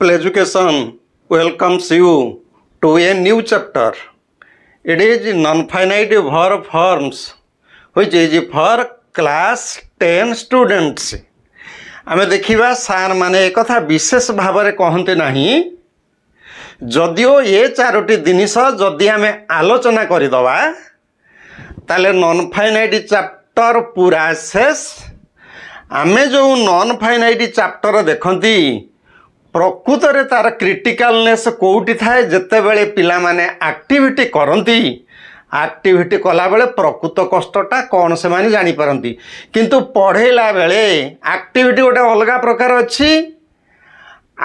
Simple Education welcomes you to a new chapter. It is non-finite verb forms which is for class 10 students. आमे देखिबा सार माने एक कथा विशेष भाव कहते नहीं जदिओ ये चारोटी जिनिस जदि आमे आलोचना करदबा ताले नॉन फाइनाइट चैप्टर पूरा शेष आमे जो नॉन फाइनाइट चैप्टर देखती प्रकृत रे तार क्रिटिकालनेस कोउटी थाए जते बेले पिला माने एक्टिविटी करंती एक्टिविटी कला बेले प्रकृत कष्टटा कौन से माने जानी पारंती किंतु पढ़ेला बेले एक्टिविटी गोटे अलगा प्रकार अच्छी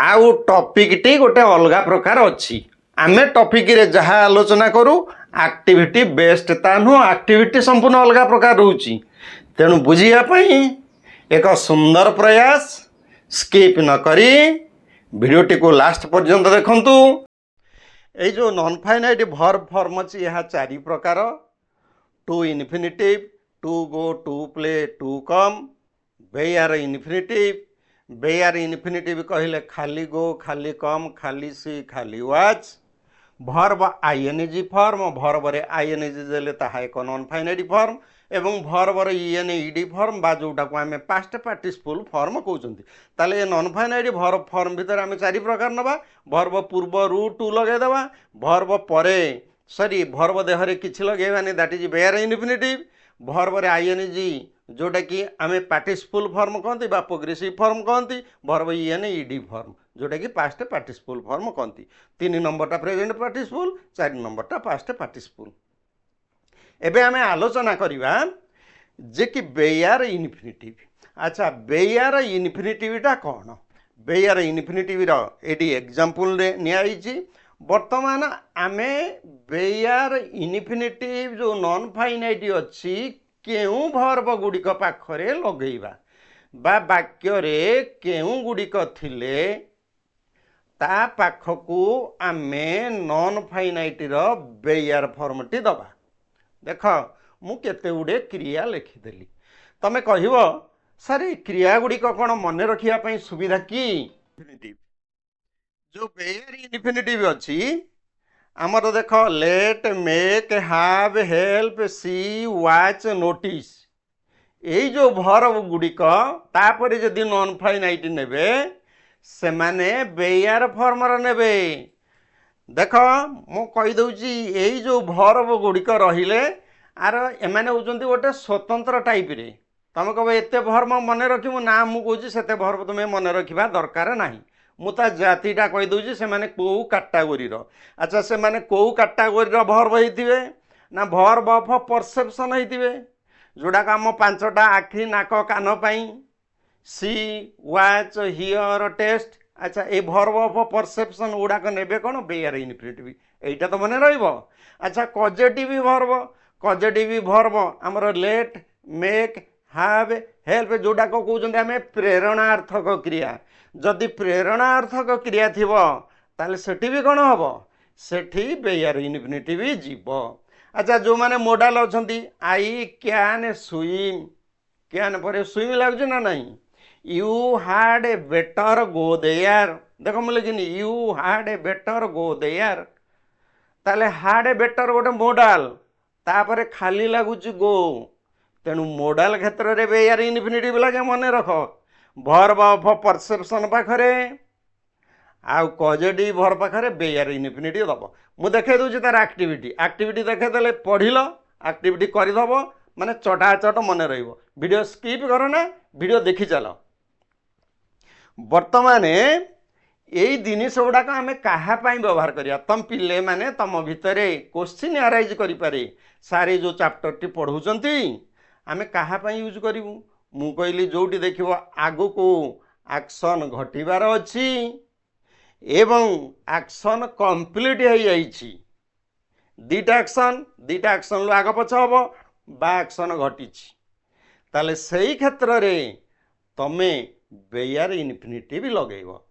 आउ टॉपिक टी गोटे अलगा प्रकार अच्छी आमे टॉपिक रे जहाँ आलोचना करूँ एक्टिविटी बेस्ट ता नुह एक्टिविटी संपूर्ण अलगा प्रकार रोची तेणु बुझापी एक सुंदर प्रयास स्किप न करी भिडियोटी को लास्ट पर्यंत देखंतु। ये जो नॉन फाइनाइट वर्ब फॉर्म अच्छी यह चारि प्रकार to infinitive to go to play to come bare infinitive कहले खाली गो खाली कम खाली सी खाली watch verb ing form verb रे आईएनजी देले ताहा एक नॉन फाइनाइट फॉर्म एवं भर्ब रे ईएनईडी फॉर्म बा जोटा को आमे पास्ट पार्टिसिपल फॉर्म कहउचंती ताले ए नॉन फाइनाइट भर्ब फॉर्म भीतर आमे चारि प्रकार नबा भर्ब पूर्व रु टू लगे देबा भर्ब परे सॉरी भर्ब देहरे किछि लगेबानी that is bare infinitive verb रे आईएनजी जोटा कि आमे पार्टिसिपल फॉर्म कहती बा प्रोग्रेसिव फॉर्म कहती भर्ब ईएनईडी फॉर्म जोटा कि पास्ट पार्टिसिपल फॉर्म कहती 3 नंबरटा प्रेजेंट पार्टिसिपल 4 नंबरटा पास्ट पार्टिसिपल। एबे आमे आलोचना करिबा जे कि वेयर इन्फिनिटिव। अच्छा वेयर इन्फिनिटिवटा कौन वेयर इन्फिनिटिव रो एडी एग्जांपल रे नियाइछि वर्तमान आमे वेयर इन्फिनिटिव जो नॉन फाइनाइट अच्छी केउ भर्ब गुड़िक पाखरे लगेइबा बा वाक्य रे केउ गुड़िक थिले ता पाखकू आमे नॉन फाइनाइट रो वेयर फॉर्मटी दबा। देख मु केते गुडे क्रिया लिखिदेली तमे कहिबो सर ए क्रिया गुड़िक कौन मन रखिया पई सुविधा की इन्फिनिटिव जो वेयर इन्फिनिटिव अच्छी आमर देख late make have help C watch notice यही जो भर्ब गुड़िक तापर जदि नॉन फाइनाइट नेबे से माने वेयर फॉर्मर नेबे। देख मु कही दउची यही जो भर्ब गुड़िक रहिले आर एमाने होचंती गोटे स्वतंत्र टाइप रे तुम कह एते भर्ब मन रखिबु ना मु कहूची सेते भर्ब तुमे मन रखिबा दरकार नाही मुता जातिटा कही दउची से माने को कैटेगरी रो। अच्छा से माने को कैटेगरी रो भर्ब हेतिबे ना भर्ब ऑफ परसेप्शन हेतिबे जोड़ा काम 5टा आखि नाक कान पई सी वाच हियर टेस्ट। अच्छा ये भर्ब ऑफ परसेप्शन गुड़ाक नेबे कौन वेयर इन्फिनिटिव एटा तो मन रहिबो। अच्छा कजेटिव भर्ब आमर लेट मेक हाव हेल्प जोड़ा को कहउचंदी आमे प्रेरणार्थक क्रिया जदि प्रेरणार्थक क्रिया थिबो ताले सेठी भी कौन हबो सेठी वेयर इन्फिनिटिव जीवो। अच्छा जो माने मॉडल अछंती आई कैन स्विम कैन पर स्विम लागु ना नहीं you had a better go there देख मुझे लिखिन you had a better go there ताले हैड ए बेटर गोटे मॉडल तापर खाली लगुच गो तेणु मॉडल क्षेत्र में वेयर इन्फिनिटिव लगे मन रख भर्ब ऑफ परसेप्शन पाखरे आउ कजेटिव भर्ब पाखरे वेयर इन्फिनिटिव दब मु देखे दूची तार एक्टिविटी देखेदेले पढ़िल एक्टिविटी करदब माने चटाचट मन रहिबो वीडियो स्किप करो ना वीडियो देखी चलो। वर्तमान यही जिनिस गुड़ाक आम क्या व्यवहार करिया तुम पिले माने तुम भितर क्वेश्चन आराइज करें सारे जो चैप्टर टी पढ़ुचंती आम क्या यूज करूँ मु कहली जोटी देखिबो आगु को एक्शन घटिबार अच्छी एवं एक्शन कंप्लीट हो जाइछि दीटा एक्शन आग पछ हम बा एक्शन घटी ताले सही क्षेत्र रे तमे वेयर इन्फिनिटिव लगेइबो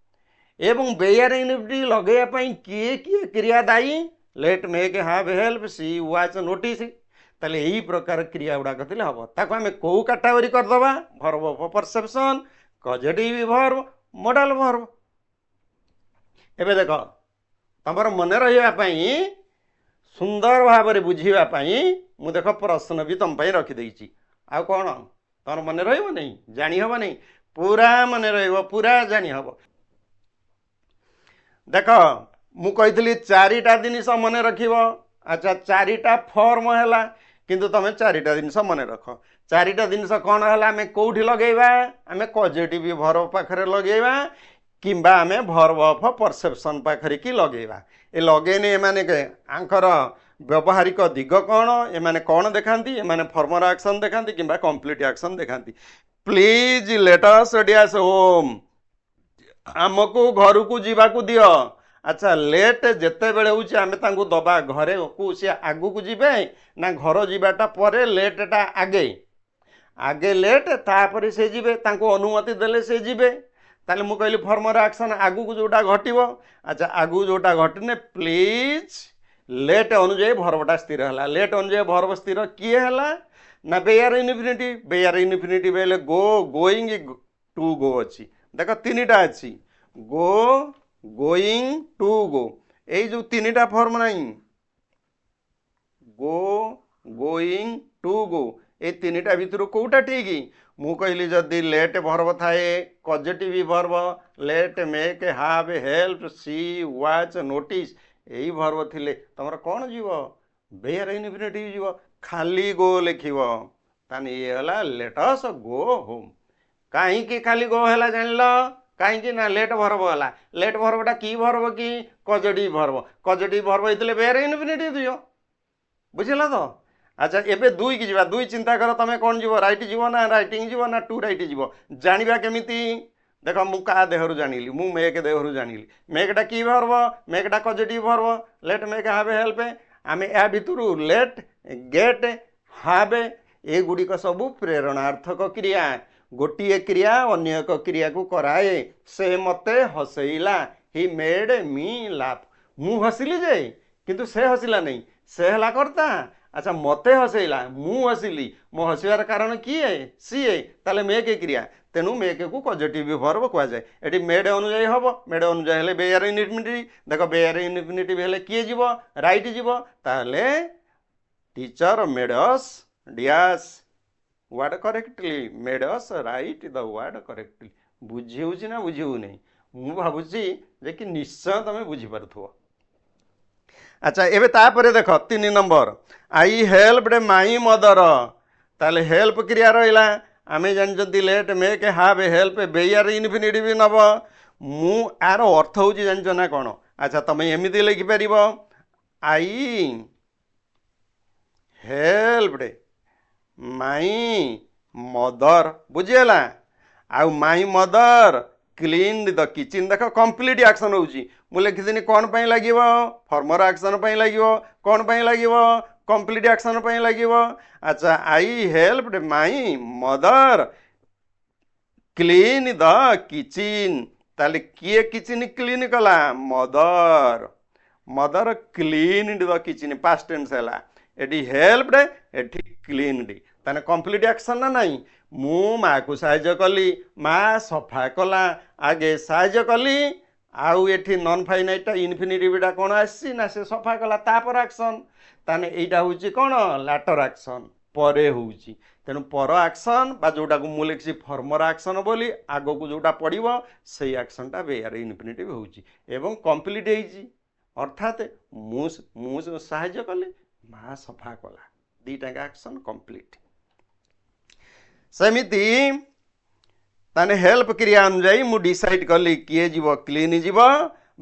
एवं वेयर इन्फिनिटिव लगेया पई किए किए क्रिया दायी late make have help C watch notice ताले यही प्रकार क्रिया गुड़ाक थिले हम ताको आमे को कैटेगरी करदबा verb of perception causative verb modal verb एबे देख तुमर मन रहा सुंदर भाव में बुझापी मु देख प्रश्न भी तुम रखिदे आउ कौन तुम मन रही जानी हम नहीं पूरा मन पूरा जानी हम देख मु कही चारिटा जिनिस मन रख अच्छा चारिटा फॉर्म है किंतु तुम चारिटा जिनिस मन रख चारिटा जिनिस कौन है आम कौटी लगेगा आम पॉजिटिव वर्ब पाखरे लगेगा किंबा आम वर्ब ऑफ परसेप्शन पाखरे कि लगेगा ए लगेने एमाने आंकर व्यवहारिक दिग कौन एमाने कौन देखाती एमाने फॉर्मर एक्शन देखाती किंबा कंप्लीट एक्शन देखाती please let us dash home आमको घर को जीवाकू दियो अच्छा लेट जेते बेले होउची आमे तांको दबा घरे को से आगु को जीवे ना घर जीवाटा परे लेटटा आगे आगे लेट तापर से जीवे तांको अनुमति देले से जीवे ताले मु कहली फॉर्मर एक्शन आगु को जोटा घटिबो अच्छा आगु जोटा घटने प्लीज लेट अनुଯାयी भर्वटा स्थिर है लेट अनुଯାयी भर्व स्थिर किए है ना बेयर इनफिनिटिव बेले गो गोइंग टू गो अच्छी देख तीनटा अच्छी गो गोइंग टू गो यही जो तीनटा फॉर्म नहीं गो गोइंग टू गो ये तीनटा भितर कौटा ठीक मु कहली जदि लेट भर्व थाए positive verb let make have help C watch notice यही भर्व थिले तमर कौन जीव बेयर इनफिनिटिव जीव खाली गो लिख ताने ये हला लेट अस गो होम कहीं खाली गो है जान कहीं ना लेट भर्व है लेट भर्वटा की भर्व कि पॉजिटिव भर्व होते बेयर इनफिनिटिव दियो बुझल तो अच्छा एबे दुई की जीवा दुई चिंता कर तमें कौन जीव राइट जीव ना राइटिंग जीव ना टू राइट जीव जानिबा केमिति देख मु का देहरु जानिली मु मेक देहरु जानिली मेकटा की भर्व मेकटा positive verb let make have help आमे या भितरु लेट गेट हाव ए गुड़िक सबू प्रेरणार्थक क्रिया गोटे क्रिया अन्य एक क्रिया को कराए से मते हसैला ही मेड मी लाफ मु हसिली जे किंतु से हसिला नहीं से हला करता अच्छा मते हसैला मु हसिली मो हसबार कारण किए सीए ताले मेक क्रिया तेणु मेक को पॉजिटिव वर्ब कह जाए ये मेड अनुଯାयी हम मेड अनुযাयी हेले बेयर इनफिनिटिव देख बेयर इनफिनिटिव हेले किए जीव राइट जीव ताले teacher made us dash word correctly made us right the word correctly बुझी ना बुझी नहीं मु भावुची जे कि निश्चय तुम बुझीपार अच्छा एबे तापरे देख 3 number I helped my mother ताले हेल्प क्रिया रहा आम जानते late make have help bear infinitive नब मु यार अर्थ हूँ जान ना कौन अच्छा तुम एमती लिखिपर आई हेल्पड माई मदर बुझीगला आउ माई मदर क्लीन द किचन देख कंप्लीट एक्शन होची मु लिखिदिनी कौन पाई लागिव फॉर्मर एक्शन पाई लागिव कौन पाई लागिव कंप्लीट एक्शन पाई लागिव अच्छा I helped my mother clean the kitchen ताले किए किचन क्लीन कला mother mother clean the kitchen past tense है एटी हेल्पड एटी क्लीनड ताने कंप्लीट एक्शन ना नहीं मु माँ को साहाय्य कली माँ सफा कला आगे साहाय्य कली आउ एठी नॉन फाइनाइट इनफिनिटिवटा कौन आसी ना से सफा कला तापर एक्शन ताने एटा होची कौन लैटर एक्शन परे होची तेणु पर एक्शन बा जोटा को मु लिखी फॉर्मर एक्शन बोली आगो को जोटा पड़िबो से एक्शनटा बेयर इनफिनिटिव होची एवं कंप्लीट होईची अर्थात मु साहाय्य कली माँ सफा कला दीटा एक्शन कंप्लीट सेमिति ताने हेल्प क्रिया अनुଯାयी मु डिसाइड कली किए जीव क्लीन जीव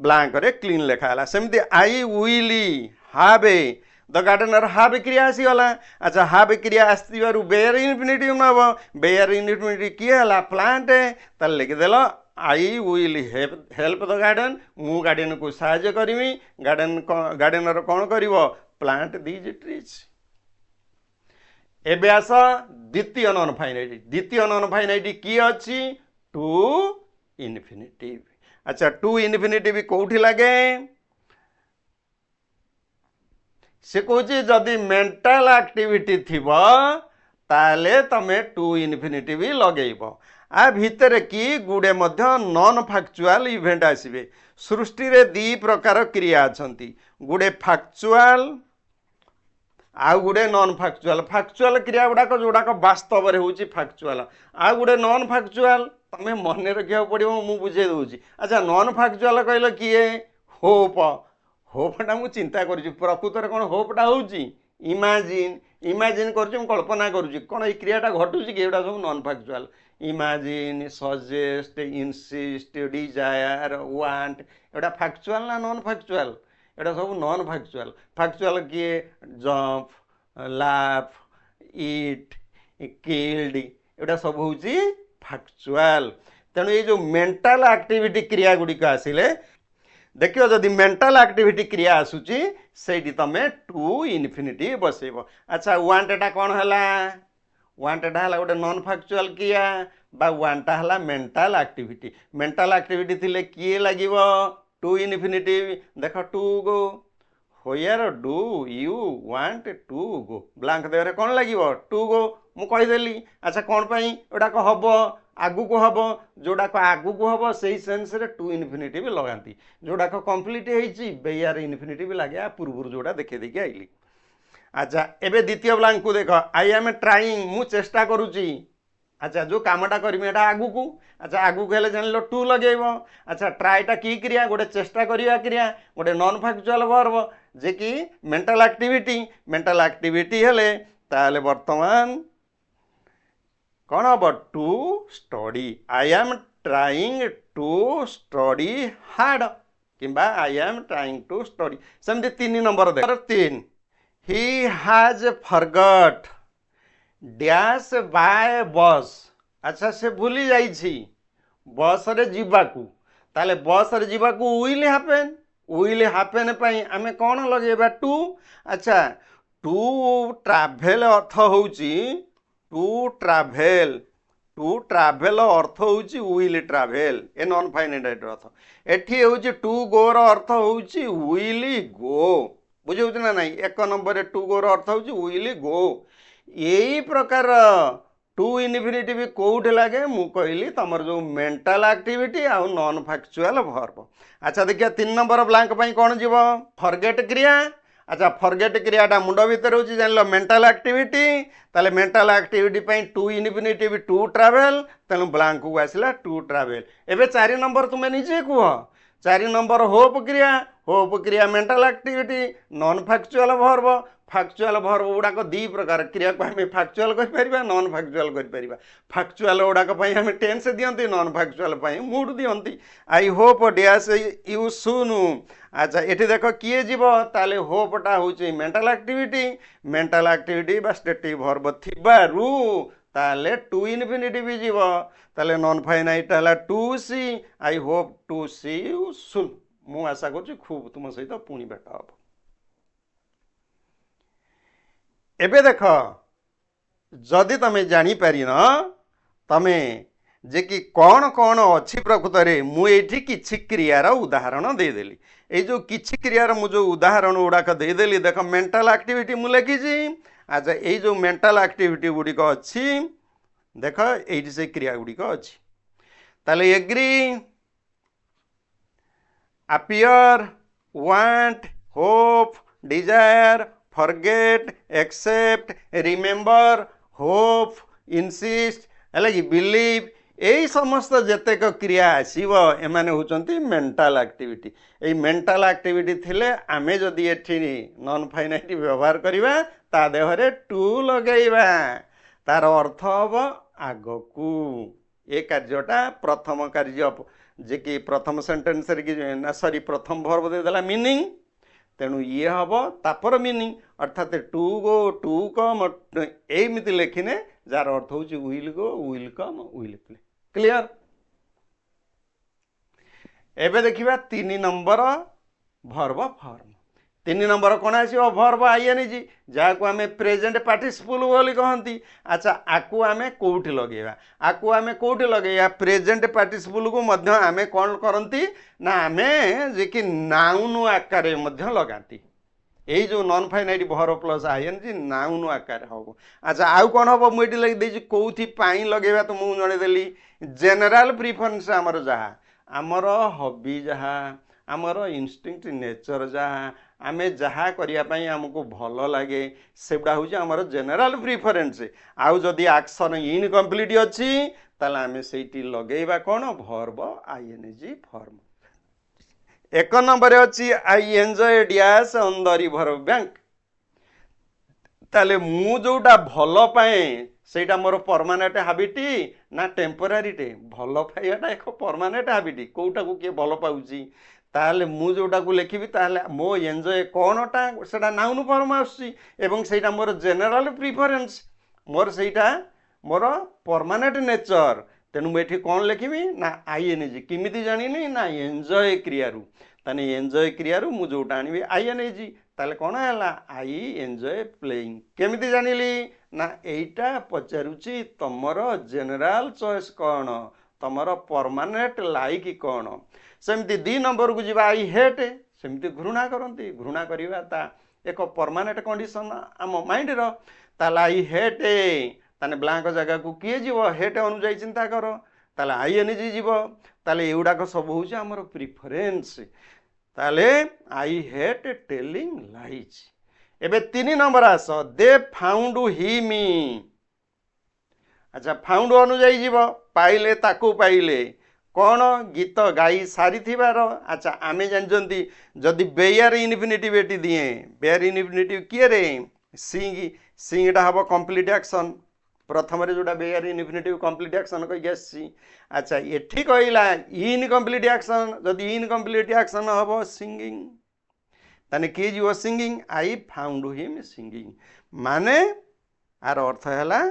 ब्लांक रे क्लीन लेखाला सेमिति I will have the gardener have क्रिया आसीगला अच्छा हाव क्रिया आसबार बेयर इनफिनिटिव नब बेयर इनफिनिटिव किए हला प्लांट ताले लिखिदेल I will help the garden मु गार्डन को साहाय्य करमी गार्डनर कौन करिवो प्लांट दीज ट्रीज एबे आस द्वितीय नॉन फाइनाइट की अच्छी टू इनफिनिटिव अच्छा टू इनफिनिटिव कौटी लगे से कौच जदि मेंटल एक्टिविटी थिबो ताले तमे टू इनफिनिटिव लगेइबो आ भितर कि गुड़े नॉन फैक्चुअल इवेंट आसवे सृष्टि रे दी प्रकार क्रिया अच्छी गुड़े फैक्चुअल आउ गुड़े नॉन फैक्चुअल फैक्चुअल क्रिया गुड़ाक जोड़ाक वास्तव में हूँ फैक्चुअल आउ गुड़े नॉन फैक्चुअल तुम्हें मन रखा पड़ो मुझे बुझे दूसरी अच्छा नॉन फैक्चुअल कहल किए होप होपटा मुझे चिंता कर प्रकृत कौन होपटा हूँ इमाजिन इमाजिन कर कल्पना करुँच कौन ये क्रियाटा घटुच कि एटा सब non factual imagine suggest insist desire want एटा फैक्चुअल ना नॉन फैक्चुअल एटा सब नॉन फैक्चुअल फैक्चुअल किए जंप लाफ इट किल्ड एटा सब हूँ फैक्चुअल तेणु ये जो मेंटल एक्टिविटी क्रिया गुड़िक आसिले देखियो जदि मेंटल एक्टिविटी क्रिया आसूची सेठी तमे टू इनफिनिटी बसेब अच्छा वांटेटा कौन है वांटेटा है गोटे नॉन फैक्चुअल क्रिया बा वांटा है मेंटल एक्टिविटी थिले किए लगिव टू इनफिनिटी देख to go where do you want to go blank देहरे कौन लगिव टू गो मु कहीदेली अच्छा कौन पाई एटाक हम आगु को हम जोड़ाक आगु को हम से सेन्स रे टू इनफिनिटी भी लगाती जोड़ाक कम्प्लीट होइयार इनफिनिटी भी लगे पूर्व जोड़ा देखे देखी आइली अच्छा एबे द्वितीय ब्लांक को देख आई एम ट्राइंग मु चेष्टा करुच्ची अच्छा जो कामटा करमी एटा आगु को अच्छा आगु को हेले जान टू लगेब अच्छा ट्राएटा की क्रिया गोटे चेष्टा करिया क्रिया गोटे नॉन फैक्चुअल वर्ब जे कि मेंटल एक्टिविटी हेले ताले वर्तमान कौन हम to study I am trying to study hard कि I am trying to study सेमती 3 नंबर देख 3 he has forgot dash by बस अच्छा से भूली जाइछि बस रे जीवाकू ताले बस रे जीवाकू विल हैपन पई आमे कौन लगेबा टू अच्छा टू ट्रैवल अर्थ होउची टू ट्रैवल अर्थ होउची will travel a non finite अर्थ एठी होउची टू गो रो अर्थ होउची विल गो बुझे ना नहीं 1 नंबर टू गो रो अर्थ होउची विल गो यही प्रकार टू इनफिनिटी भी कोउठे लगे मु कहली तमर जो मेंटल एक्टिविटी आ नॉन फैक्चुअल वर्ब अच्छा देखिए 3 नंबर ब्लैंक पई कौन जीव फॉरगेट क्रिया अच्छा फॉरगेट क्रियाटा मुंड भीतर होची जान लो मेंटल एक्टिविटी ताले मेंटल एक्टिविटी पई टू इनफिनिटी भी टू ट्रैवल तेणु ब्लैंक को आसला टू ट्रैवल एबे 4 नंबर तुम निजे कुह 4 नंबर होप क्रिया mental activity non factual verb गुड़ाक दी प्रकार क्रिया को आम फैक्चुअल कर नॉन फैक्चुअल कर फैक्चुअल गुड़ाक आम टेन्स दियंती नॉन फैक्चुअल मूड दियंती I hope dash you soon अच्छा ये देख किए जीव ताले होपटा हूँ मेंटल एक्टिविटी बा स्टेटिव वर्ब थिबारु ताले टू इनफिनिटी भी जीव ताले नॉन फाइनाइट है to see I hope to see you सुन मु आशा कर खूब तुम सहित पुणी भेट हम एबे देख जदि तमें जापर तमें जे कि कौन कौन अच्छी प्रकृत में मुझे किसी क्रियार उदाहरण देदेली ये जो किसी क्रियार मु जो उदाहरण गुड़ाक देदेली देख मेंटल एक्टिविटी मु लिखी अच्छा ये जो मेंटल एक्टिविटी गुड़िक अच्छी देख ये से क्रिया गुड़िक अच्छी ताले agree appear want hope desire forget accept remember hope insist है कि believe यही समस्त जेतेक क्रिया आसव एमाने होचंती मेंटल एक्टिविटी ये मेंटल एक्टिविटी थिले आमे जदि एठी नॉन फाइनाइट व्यवहार करिबा ता देहरे टू लगेइबा तार अर्थ हब आगकू ये कार्यटा प्रथम कार्य जे कि प्रथम सेंटेंस सॉरी प्रथम वर्ब देदेला मीनिंग तेणु ये हम तापर मीनिंग अर्थात टू गो टू कम एमती लेखिने जार अर्थ हूँ will go will come will play clear एबे देखिबा 3 नंबर वर्ब फॉर्म 3 नंबर कौन आसो वर्ब आईएनजी जहाँ को आम प्रेजेंट पार्टिसिपल बोली कहती अच्छा आकु आम कौटी लगे प्रेजेंट पार्टिसिपल को मध्य आम कौन करती ना आम जे कि नाउन आकार लगाती यही जो non finite verb plus ing noun आकार हम अच्छा आउ कौन हम मुझे लगे कौथी लगे तो मुझे जनईदेली जेनेराल प्रिफरेन्स आमर जहाँ आमर हॉबी जहाँ आमर इनस्टिंक्ट नेचर जहाँ आमे जहाँ करने आमको भल लगे सेगुड़ा हूँ आमर जेनेराल प्रिफरेन्स आउ जदि एक्शन इनकम्प्लीट अच्छी ताले आमे सेठी लगेइबा कौन वर्ब आईएनजी फॉर्म। एक नंबर अच्छी I enjoy dash on the river bank ताले मु जोटा भल पाए सेटा मोर परमानेंट हाबिट ना टेम्पोरारी टे भल पाइबाटा एक परमानेंट हाबिट कोटा को किए भल पाउची ताले मु जोटा को लिखिबी ताले मो एंजॉय कोनटा सेटा नाउन फॉर्म आसी एवं सेटा मोर जेनेरल प्रिफरेन्स मोर सेटा मोर परमानेंट नेचर तेणु मुझे कौन लिखी ना आईएनजी किमिति जानी ना एंजॉय क्रियारू ताने एंजॉय क्रियारू मु जोटा आनी आईएनजी ताले कौन है आई एंजॉय प्लेइंग केमिति जानिली ना एटा पचारुची तमर जेनेराल चॉइस कौन तमर परमानेंट लाइक कौन सेमती 2 नंबर को जीवा आई हेट सेमती घृणा करती घृणा करवा एक परमानेंट कंडीशन आम माइंड रो ताला आई हेट ताने ब्लांक जगह को किए जीव हेट अनुजाई चिंता कर ताले आईएनजी जीव ताले एगुड़ाक सब हूँ आमर प्रिफरेन्स ताले आई हेट टेलिंग लाइज। एबे 3 नंबर आस दे फाउंड हिमी अच्छा फाउंड अनुजाई जीव पाइले ताकू पाइले कौन गीत गाई सारी थिबार अच्छा आमे जानजंती जदि बेयर इनफिनिटिव एटी दिए बेयर इनफिनिटिव किए रे सिंग सिंगटा हम कंप्लीट एक्शन प्रथम जोटा बेयर इनफिनिटिव कंप्लीट एक्शन कही आसी अच्छा एठी कहला इनकम्प्लीट एक्शन जदि इनकम्प्लीट एक्शन हम सिंगिंग ताने किए जीव singing I found him singing माने आर अर्थ है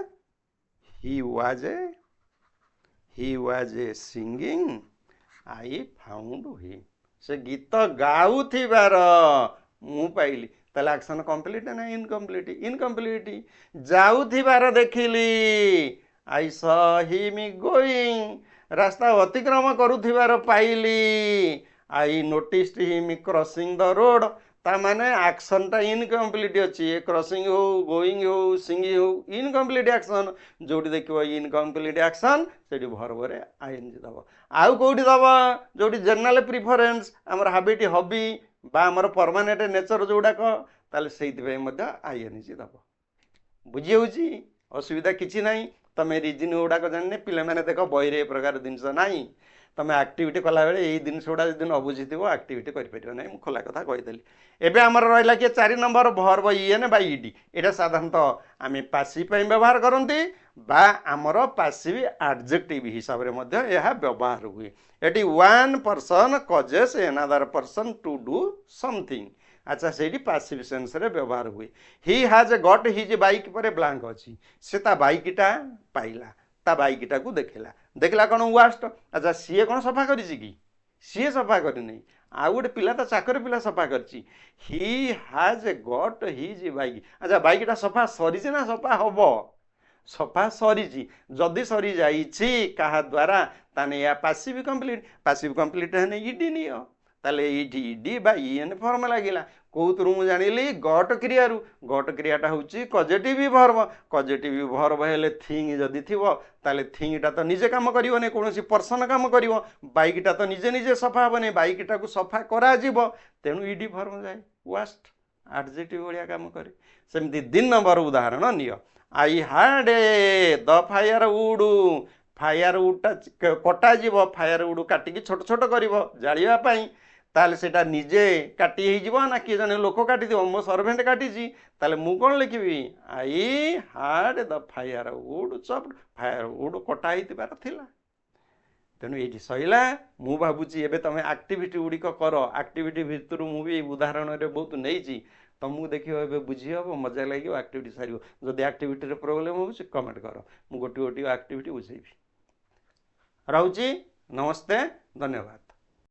he was a singing I found him से गीत गाउथिबार मु पाइली ताले एक्शन कंप्लीट ना इनकम्प्लीट इनकम्प्लीट जाउथिबार देखिली आई स हिम गोइंग रास्ता अतिक्रम करुथिबार पाइली I notice him crossing the road ता माने एक्शनटा इनकम्प्लीट अच्छी क्रॉसिंग हो गोइंग हो सिंगिंग हो इनकम्प्लीट एक्शन जोटी देखो इनकम्प्लीट एक्शन से भरबर आईएनजी दब आउ कौटी दब जोटी जनरल प्रिफरेन्स आमर हाबिट हॉबी बा आमर परमानेंट नेचर जोड़ाक ताले सेइथिपाई मध्य आईएनजी दब बुझी होची असुविधा किछि नाही तमे रीजन गुड़ाक जाने पिले माने देख बही रे प्रकार जिनस नाही तमे एक्टिविटी कला बेले यही जिनस गुड़ा जदि न बुझी एक्टिविटी करि ना खोला कथा कहीदेली एबे आमर रहिला कि 4 नंबर वर्ब ईएन बा ईडी एटा साधारणतः आमे पासिव पे व्यवहार करंती बा आमर पासिव एडजेक्टिव हिसाब रे मध्य यह व्यवहार हुए एटी one person causes another person to do something अच्छा से पासिव सेंस रे व्यवहार हुए he has got his bike पर ब्लांक अच्छी से ता बाइकटा पाइला ता बाइकटा को देखला देखला कौन वास्ट अच्छा सीए कौन सफा करिछि कि सीए सफा करि नहीं आउ गोटे पिला तो चाकर पिला सफा करछि ही हाज गट हिज बाइक अच्छा बाइकटा सफा सरी ना सफा हम सफा सरी जदि सरी जाइछि कहा द्वारा ताने या पासिव कंप्लीट है इडी नियो ताले इडी इडी बा ईएन फॉर्म लागिला कौतरु मु जानिली गट क्रियाटा होची पॉजिटिव वर्ब हेले थिंग जदि थिबो ताले थिंगटा तो निजे काम करिवो ने कोनोसी पर्सन काम करिवो बाइकटा तो निजे निजे सफा हबने बाइकटा को सफा करा जीवो तेणु इडी फॉर्म जाए वास्ट एडजेक्टिव भलिया काम करे सेमती 3 नंबर उदाहरण नियो आई हाड द फायर वुडटा कटा जीवो फायर वुड काटिकी छोट छोट करिवो जालिया पाई ताले सेटा निजे काटी ही जीवो ना किए जने लोक काटी दिवो मो सर्वेंट काटिची ताले मु कोन लिखिबी आई हाड the fire would chopped fire would कटा हितिबार थिला तेणु ये सैला मु भावुची एबे तमे एक्टिविटी गुड़िक कर एक्टिविटी भितर मु भी उदाहरण रे बहुत नहींची तुमको देखिए एबे बुझी हम मजा लगे एक्टिविटी सार जदि एक्टिविटी प्रोब्लेम हो कमेंट कर मु गोटे गोटे एक्टिविटी बुझेबी। रहुची नमस्ते धन्यवाद।